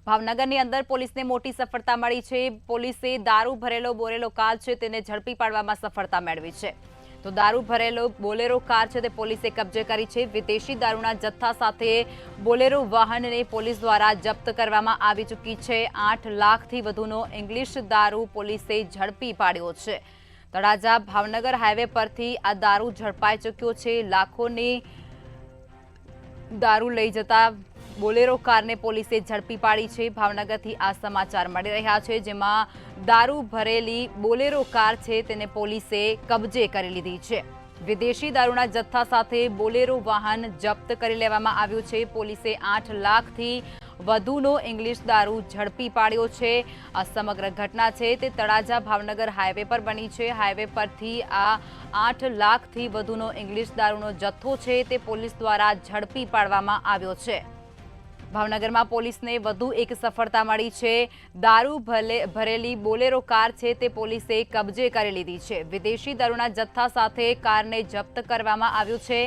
ભાવનગરની અંદર પોલીસને મોટી સફળતા મળી છે। પોલીસે દારૂ ભરેલો બોલેરો કાર છે તેને ઝડપી પાડવામાં સફળતા મેળવી છે। તો દારૂ ભરેલો બોલેરો કાર છે તે પોલીસે કબજે કરી છે। વિદેશી દારૂના જથ્થા સાથે બોલેરો વાહનને પોલીસ દ્વારા જપ્ત કરવામાં આવી ચૂકી છે। 8 લાખથી વધુનો ઇંગ્લિશ દારૂ પોલીસે ઝડપી પાડ્યો છે। તળાજા ભાવનગર હાઈવે પરથી આ દારૂ ઝડપાઈ ચૂક્યો છે। લાખોની દારૂ લઈ જતા બોલેરો कारને પોલીસે ઝડપી પાડી છે। ભાવનગરથી આ સમાચાર મળી રહ્યા છે, જેમાં દારૂ ભરેલી બોલેરો કાર છે તેને પોલીસે કબજે કરી લીધી છે। વિદેશી દારૂના જથ્થા સાથે બોલેરો વાહન જપ્ત કરી લેવામાં આવ્યું છે। પોલીસે 8 લાખથી વધુનો ઇંગ્લિશ દારૂ ઝડપી પાડ્યો છે। આ સમગ્ર ઘટના છે તે તળાજા ભાવનગર હાઈવે પર બની છે। હાઈવે પરથી આ 8 લાખથી વધુનો ઇંગ્લિશ દારૂનો જથ્થો છે તે પોલીસ દ્વારા ઝડપી પાડવામાં આવ્યો છે। ભાવનગરમાં પોલીસને વધુ એક સફળતા મળી છે। દારૂ ભરેલી બોલેરો કાર છે તે પોલીસે કબજે કરી લીધી છે। વિદેશી દારૂના જથ્થા સાથે કારને જપ્ત કરવામાં આવ્યું છે।